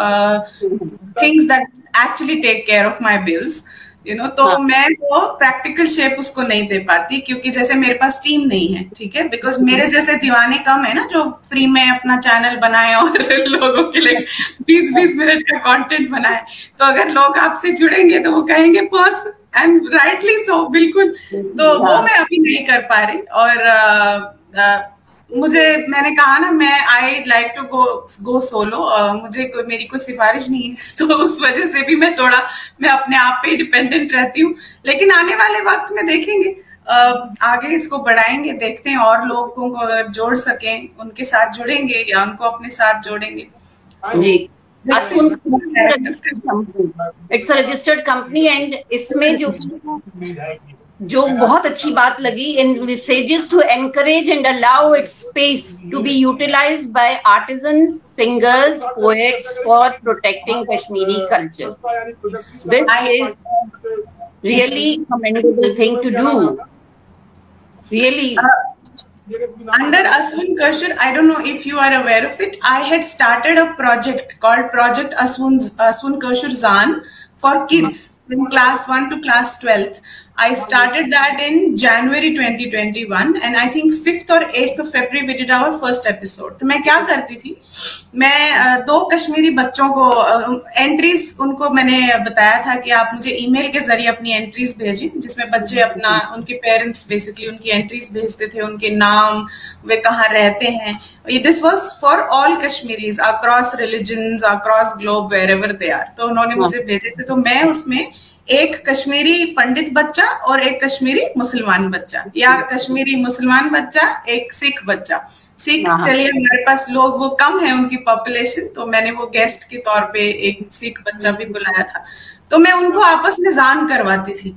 things that actually take care of my bills, you know. तो मैं वो प्रैक्टिकल शेप उसको नहीं दे पाती, क्योंकि जैसे मेरे पास टीम नहीं है, ठीक है, बिकॉज मेरे जैसे दीवाने कम है ना, जो फ्री में अपना चैनल बनाए और लोगों के लिए 20-20 मिनट का कंटेंट बनाए। तो अगर लोग आपसे जुड़ेंगे तो वो कहेंगे बॉस, एंड राइटली सो, बिल्कुल। तो वो मैं अभी नहीं कर पा रही। और मुझे, मैंने कहा ना, मैं I like to go solo, मुझे मेरी कोई सिफारिश नहीं है, तो उस वजह से भी मैं अपने आप पे डिपेंडेंट रहती हूँ। लेकिन आने वाले वक्त में देखेंगे, आगे इसको बढ़ाएंगे, देखते हैं और लोगों को अगर जोड़ सकें, उनके साथ जुड़ेंगे या उनको अपने साथ जोड़ेंगे। जी, it's a registered company, and इसमें जो बहुत अच्छी बात लगी, envisages to encourage and allow its space to be utilized by artisans, singers, poets for protecting Kashmiri culture. This is really commendable thing to do. Really. Under Aswin Kashur, I don't know if you are aware of it, I had started a project called Project Aswin Kashur Zan for kids in class 1 to class 12th. I started that in January 2021, and I think 5th or 8th of February we did our first episode. तो मैं क्या करती थी, मैं 2 कश्मीरी बच्चों को entries, उनको मैंने बताया था कि आप मुझे ईमेल के जरिए अपनी एंट्रीज भेजें, जिसमें बच्चे अपना, उनके पेरेंट्स बेसिकली उनकी एंट्रीज भेजते थे, उनके नाम, वे कहाँ रहते हैं। This was for all Kashmiris across religions, across globe, wherever they are. तो उन्होंने मुझे भेजे थे, तो मैं उसमें एक कश्मीरी पंडित बच्चा और एक कश्मीरी मुसलमान बच्चा, या कश्मीरी मुसलमान बच्चा, एक सिख बच्चा। सिख, चलिए हमारे पास लोग वो कम है उनकी पॉपुलेशन, तो मैंने वो गेस्ट के तौर पे एक सिख बच्चा भी बुलाया था। तो मैं उनको आपस में जान करवाती थी,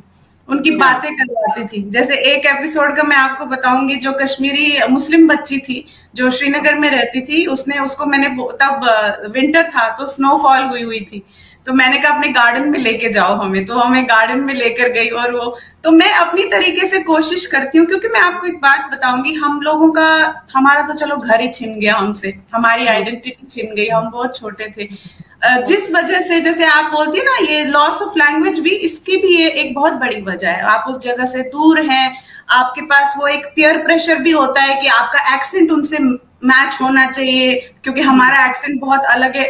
उनकी बातें करवाती थी। जैसे एक एपिसोड का मैं आपको बताऊंगी, जो कश्मीरी मुस्लिम बच्ची थी जो श्रीनगर में रहती थी, उसको मैंने, तब विंटर था तो स्नोफॉल हुई थी, तो मैंने कहा अपने गार्डन में लेके जाओ हमें, तो हमें गार्डन में लेकर गई। और वो, तो मैं अपनी तरीके से कोशिश करती हूँ, क्योंकि मैं आपको एक बात बताऊंगी, हम लोगों का, हमारा तो चलो घर ही छिन गया हमसे, हमारी आइडेंटिटी छिन गई, हम बहुत छोटे थे, जिस वजह से, जैसे आप बोलती है ना, ये लॉस ऑफ लैंग्वेज भी, इसकी भी ये एक बहुत बड़ी वजह है। आप उस जगह से दूर हैं, आपके पास वो एक पीयर प्रेशर भी होता है कि आपका एक्सेंट उनसे मैच होना चाहिए, क्योंकि हमारा एक्सेंट बहुत अलग है।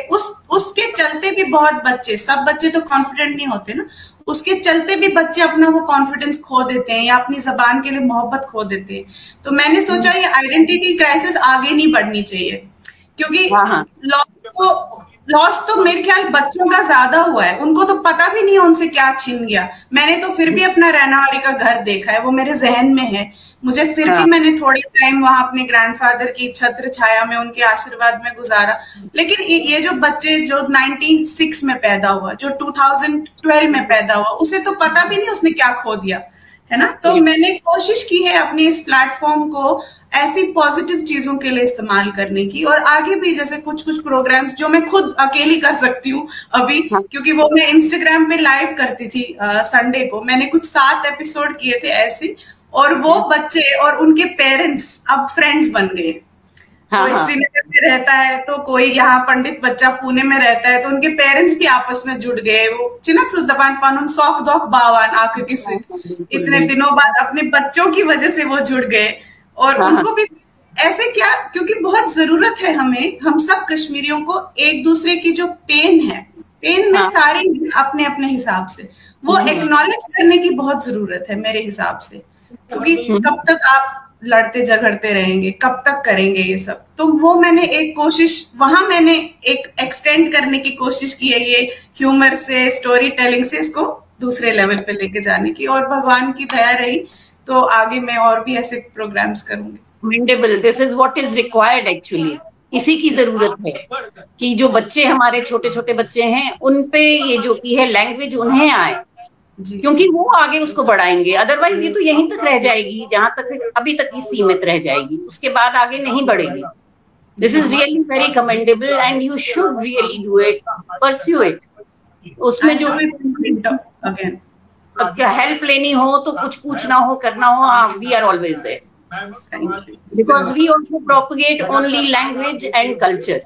उसके चलते भी बहुत बच्चे, सब बच्चे तो कॉन्फिडेंट नहीं होते ना, उसके चलते भी बच्चे अपना वो कॉन्फिडेंस खो देते हैं, या अपनी जबान के लिए मोहब्बत खो देते हैं। तो मैंने सोचा ये आइडेंटिटी क्राइसिस आगे नहीं बढ़नी चाहिए, क्योंकि लॉस को लॉस तो मेरे ख्याल बच्चों का ज्यादा हुआ है, उनको तो पता भी नहीं उनसे क्या छीन गया। मैंने तो फिर भी अपना रहनावारी का घर देखा है, वो मेरे जहन में है, मुझे फिर भी मैंने थोड़े टाइम वहां अपने ग्रैंडफादर की छत्र छाया में उनके आशीर्वाद में गुजारा। लेकिन ये जो बच्चे जो 96 में पैदा हुआ, जो 2012 में पैदा हुआ, उसे तो पता भी नहीं उसने क्या खो दिया, है ना। तो मैंने कोशिश की है अपने इस प्लेटफॉर्म को ऐसी पॉजिटिव चीजों के लिए इस्तेमाल करने की, और आगे भी जैसे कुछ कुछ प्रोग्राम्स जो मैं खुद अकेली कर सकती हूँ अभी, क्योंकि वो मैं इंस्टाग्राम पे लाइव करती थी संडे को, मैंने कुछ 7 एपिसोड किए थे ऐसे, और वो बच्चे और उनके पेरेंट्स अब फ्रेंड्स बन गए। कोई श्रीनगर में रहता है तो कोई यहाँ पंडित बच्चा पुणे में रहता है, तो उनके पेरेंट्स भी आपस में जुड़ गए। वो चिन्ह सुदपान पानुन शौक दौक बावान आंख किस इतने दिनों बाद अपने बच्चों की वजह से वो जुड़ गए, और उनको भी ऐसे क्या, क्योंकि बहुत जरूरत है हमें, हम सब कश्मीरियों को एक दूसरे की जो पेन है, पेन में सारे अपने अपने हिसाब से वो एक्नॉलेज करने की बहुत जरूरत है मेरे हिसाब से, क्योंकि कब तक आप लड़ते झगड़ते रहेंगे, कब तक करेंगे ये सब। तो वो मैंने एक कोशिश वहां मैंने एक एक्सटेंड करने की कोशिश की है, ये ह्यूमर से, स्टोरी टेलिंग से इसको दूसरे लेवल पे लेके जाने की, और भगवान की दया रही तो आगे मैं और भी ऐसे प्रोग्राम्स करूंगी। Commendable, this is what is required actually. इसी की जरूरत है कि जो बच्चे हमारे छोटे छोटे बच्चे हैं उन पे ये जो की है लैंग्वेज उन्हें आए, क्योंकि वो आगे उसको बढ़ाएंगे। अदरवाइज ये तो यहीं तक रह जाएगी जहां तक अभी तक ही सीमित रह जाएगी, उसके बाद आगे नहीं बढ़ेगी। This is really very commendable and you should really do it, pursue it. उसमें जो अगेन हेल्प लेनी हो तो कुछ पूछना हो करना हो, we are always there, because we also propagate only language and culture,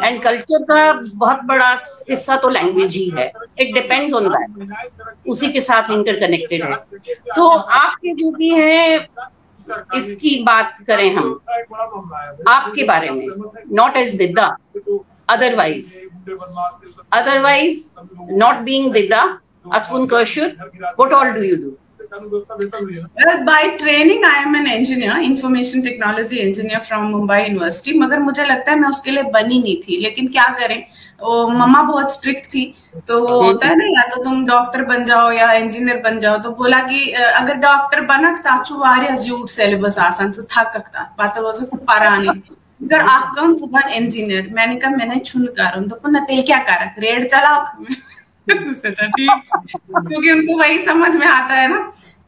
and culture का बहुत बड़ा हिस्सा तो लैंग्वेज ही है। It depends on that, उसी के साथ इंटरकनेक्टेड है। तो आपके जो भी है इसकी बात करें हम आपके बारे में, not as Didda, otherwise not being Didda, Aswun Kashur, what all do you do? Well, by training I am an engineer, information technology engineer from Mumbai University, मगर मुझे लगता है मैं उसके लिए बनी नहीं थी। लेकिन क्या करें, वो मम्मा बहुत स्ट्रिक्ट थी, तो वो होता है ना, या तो तुम डॉक्टर बन जाओ या इंजीनियर बन जाओ। तो बोला कि अगर डॉक्टर बनक ताचु वारियास यूट सिलेबस आसान से थककता बात रोज पारानी अगर आकम सुबह इंजीनियर। मैंने कहा मैंने छुन कारण तो पुनः ते क्या कारक रेड चलाओ ठीक, क्योंकि उनको वही समझ में आता है ना।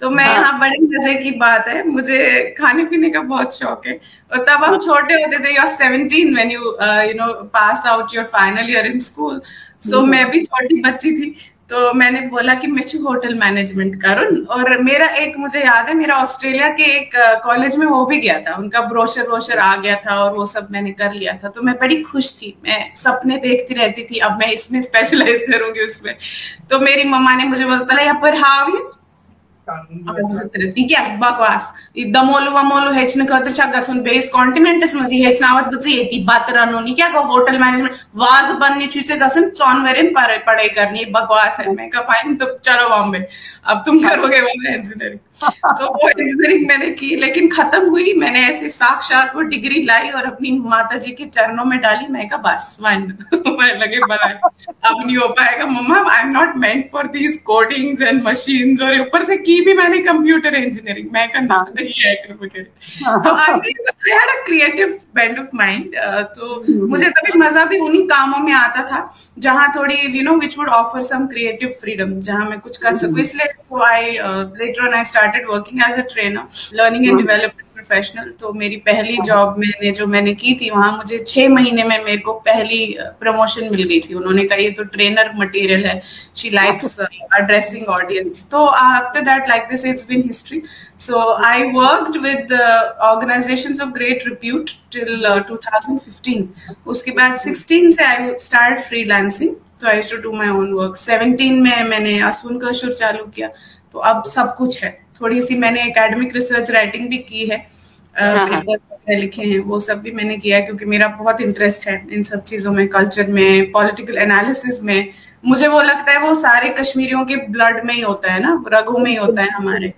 तो मैं यहाँ बड़े मजे की बात है, मुझे खाने पीने का बहुत शौक है। और तब हम छोटे होते थे, you are 17 when you know pass out your final year in school. So मैं भी छोटी बच्ची थी, तो मैंने बोला कि मैं होटल मैनेजमेंट करूँ। और मेरा एक, मुझे याद है मेरा ऑस्ट्रेलिया के एक कॉलेज में हो भी गया था, उनका ब्रोशर आ गया था और वो सब मैंने कर लिया था। तो मैं बड़ी खुश थी, मैं सपने देखती रहती थी अब मैं इसमें स्पेशलाइज करूंगी उसमें। तो मेरी मम्मा ने मुझे बोलता यहाँ पर हावी बकवास दमोलू वमोलू हेचन खतर छा गसन बेस कॉन्टिनेंटस मजी हेचन आवत बचे येती बात रनोनी क्या को होटल मैनेजमेंट वाज बनने चीजे गसन चौन वेरिन पर पढ़ाई करनी बकवास है। मैं कहा फाइन तो चलो बॉम्बे अब तुम करोगे वो इंजीनियरिंग। तो वो इंजीनियरिंग मैंने की, लेकिन खत्म हुई। मैंने ऐसे साक्षात वो डिग्री लाई और अपनी माता जी के चरणों में डाली। मैं कहा बस वन मैं लगे बना अब नहीं हो पाएगा mamma, I am not meant for these codings and machines. और ऊपर से की भी मैंने कंप्यूटर इंजीनियरिंग, मैं करना नहीं है मुझे। तो I had a creative bend of mind. तो मुझे तभी मजा भी उन्हीं कामों में आता था जहाँ थोड़ी you know which would offer some creative freedom, जहाँ मैं कुछ कर सकूं। इसलिए तो I later on I started working as a trainer, learning and development professional. तो मेरी पहली जॉब मैंने की थी, वहां मुझे 6 महीने में मेरे को पहली प्रमोशन मिल गई थी। उन्होंने कहा ये तो ट्रेनर मटेरियल है, शी लाइक्स अड्रेसिंग ऑडियंस। तो after that like this it's been history. So I worked with organisations of great repute till 2015। उसके बाद 16 से I start freelancing, so I used to do my own work. 17 में मैंने असुन कशुर चालू किया, तो अब सब कुछ है। थोड़ी सी मैंने एकेडमिक रिसर्च राइटिंग भी की है, पेपर लिखे हैं, वो सब भी मैंने किया है, क्योंकि मेरा बहुत इंटरेस्ट है इन सब चीजों में, कल्चर में, पॉलिटिकल एनालिसिस में। मुझे वो लगता है वो सारे कश्मीरियों के ब्लड में ही होता है ना, रगों में ही होता है हमारे,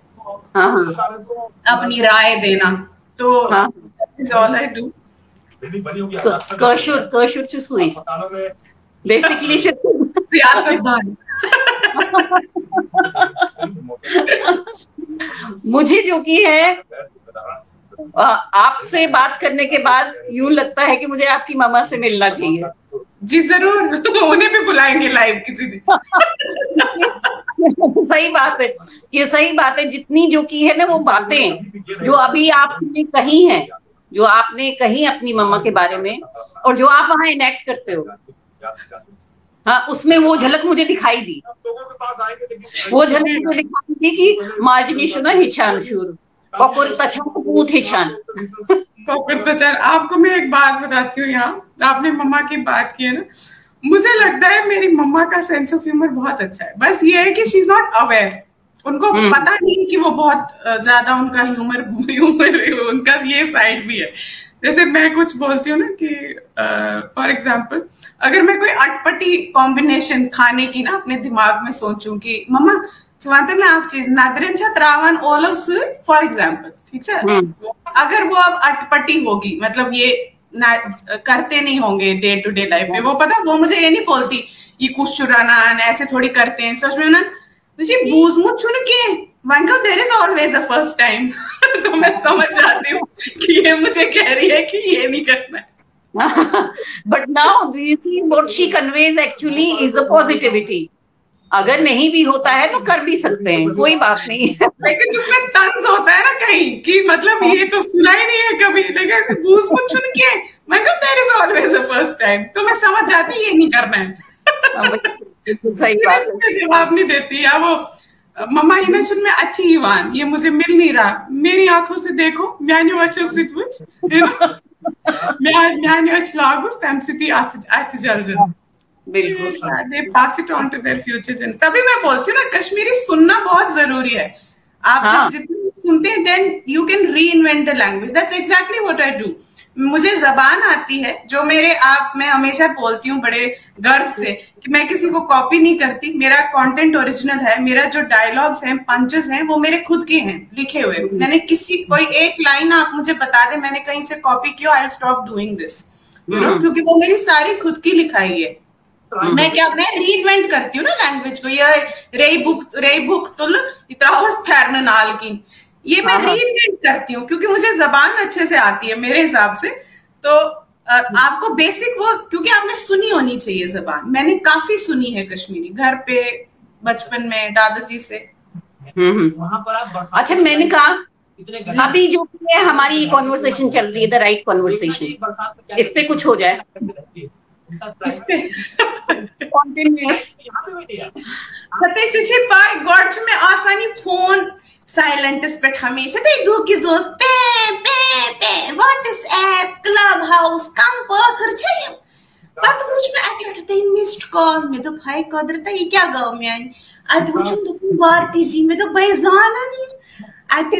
अपनी राय देना। तो इज ऑल आई डू। कशुर चुसुई बेसिकली सियासतदान। मुझे जो कि है आपसे बात करने के बाद यूं लगता है कि मुझे आपकी मामा से मिलना चाहिए। जी जरूर, उन्हें भी बुलाएंगे लाइव किसी दिन। सही बात है, ये सही बात है। जितनी जो की है ना वो बातें जो अभी आपने कही हैं, जो आपने कही अपनी मम्मा के बारे में और जो आप वहां इनेक्ट करते हो, हाँ, उसमें वो झलक मुझे दिखाई दी। वो झलक मुझे दिखाई दी कि माजनी शुना हिचान शुर ककुर तछन पूत हिचान। आपको मैं एक बात बताती हूँ, यहाँ आपने मम्मा की बात की है ना, मुझे लगता है मेरी मम्मा का सेंस ऑफ ह्यूमर बहुत अच्छा है। बस ये है कि शी इज नॉट अवेयर, उनको पता नहीं कि वो बहुत ज्यादा उनका ह्यूमर उनका ये साइड भी है। जैसे मैं कुछ बोलती हूँ ना कि फॉर एग्जाम्पल अगर मैं कोई अटपटी कॉम्बिनेशन खाने की ना अपने दिमाग में सोचूं कि मम्मा स्वांत में आप चीज नादरन छात्रावन ओलव से फॉर एग्जाम्पल, ठीक है, अगर वो अब अटपटी होगी, मतलब ये करते नहीं होंगे डे टू डे लाइफ में, वो पता वो मुझे ये नहीं बोलती ये कुछ चुराना ऐसे थोड़ी करते हैं, सच में ना मुझे बूझ मुझ चुन के there is always a first time. तो मैं समझ जाती हूँ कि ये मुझे कह रही है कि ये नहीं करना है। But now you see what she conveys actually is a positivity. अगर नहीं भी होता है तो कर भी सकते हैं, कोई बात नहीं। लेकिन उसमें तंज होता है ना कहीं कि मतलब ये तो सुना ही नहीं है कभी, लेकिन बूझ मुझ चुन के मैं कहूँ there is always a first time, तो मैं समझ जाती ये नहीं करना है। सही बात है। जवाब नहीं देती, या वो मम्मा ये चुन में अच्छी ईवान ये मुझे मिल नहीं रहा, मेरी आंखों से देखो म्यान्यू अच्छे सितवुच म्यान्यू अच्छ लागुस तमसिती आत जल बिल्कुल, they pass it on to their future gen। तभी मैं बोलती हूँ ना कश्मीरी सुनना बहुत जरूरी है। आप जब जितनी सुनते हैं then you can reinvent the language। That's exactly what I do। मुझे जबान आती है जो मैं हमेशा बोलती हूँ बड़े गर्व से कि मैं किसी को कॉपी नहीं करती, मेरा कंटेंट ओरिजिनल है, मेरा जो डायलॉग्स हैं पंचेस हैं वो मेरे खुद के हैं लिखे हुए। मैंने कोई एक लाइन आप मुझे बता दे मैंने कहीं से कॉपी किया, I will stop doing this, you know, क्योंकि वो मेरी सारी खुद की लिखाई है। मैं रीइन्वेंट करती हूँ ना लैंग्वेज को। ये रे बुक तुल इत्रावस फैरन नाल की, ये मैं रीइन्वेंट करती हूँ क्योंकि मुझे जबान अच्छे से आती है मेरे हिसाब से। तो आपको बेसिक वो, क्योंकि आपने सुनी होनी चाहिए जबान। मैंने काफी सुनी है कश्मीरी घर पे बचपन में दादाजी से। अच्छा, मैंने कहा अभी जो है हमारी कॉन्वर्सेशन चल रही है, द राइट कॉन्वर्सेशन, इस पे कुछ हो जाए, इस पे में आसानी फोन साइलेंट पे हमेशा तो किस दोस्त पे पे पे व्हाट्सएप क्लब हाउस कम पत्थर छे पत वुच में अटते मिस्ड कॉल में तो भाई कदरता ये क्या गाँव में आई अत वुच तो भारती जी में तो बैजान नहीं अत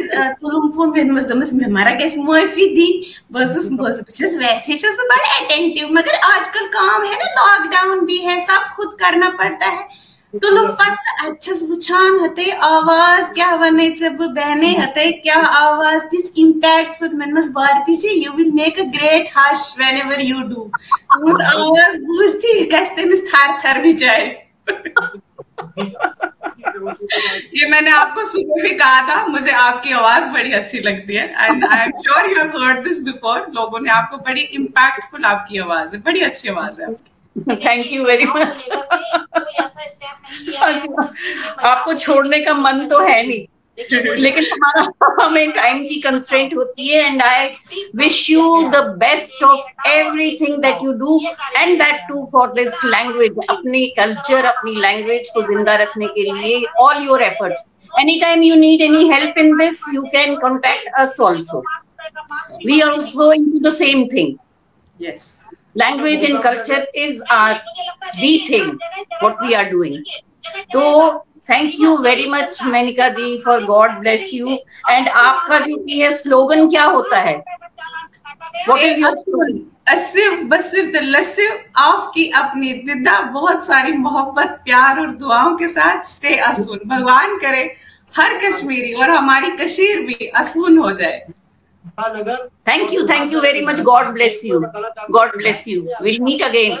तुलुम फोन में मस में हमारा कैसे माफी दी बस वैसे मैं बड़ा अटेंटिव, मगर आजकल काम है ना, लॉकडाउन भी है, सब खुद करना पड़ता है। तुलुम पत अच्छा वुचान हते आवाज क्या वने सब बहने हते क्या आवाज दिस इम्पैक्टफुल मन मस Bharti ji you will make a great hush whenever you do. उस आवाज बूझती कैसे मिस थर थर भी जाए। ये मैंने आपको सुबह भी कहा था, मुझे आपकी आवाज बड़ी अच्छी लगती है and I am sure you have heard this before. लोगों ने आपको बड़ी इम्पैक्टफुल आपकी आवाज है, बड़ी अच्छी आवाज है आपकी। Thank you very much. आपको छोड़ने का मन तो है नहीं, लेकिन हमें टाइम की कंस्ट्रेंट होती है and I wish you the best of everything that you do and that too for this language, अपनी कल्चर अपनी लैंग्वेज को जिंदा रखने के लिए all your efforts. Anytime you need any help in this, you can contact us also. We are also into the same thing. Yes. Language and culture is the thing what we are doing. So thank you very much Menika ji, for God bless you. And आपका जो है slogan क्या होता है? What is your slogan? सिर्फ बस सिर्फ लसिफ आपकी अपनी दिदा बहुत सारी मोहब्बत प्यार और दुआओं के साथ स्टे असून। भगवान करे हर कश्मीरी और हमारी कशीर भी असून हो जाए। Thank you very much. God bless you. God bless you. We'll meet again.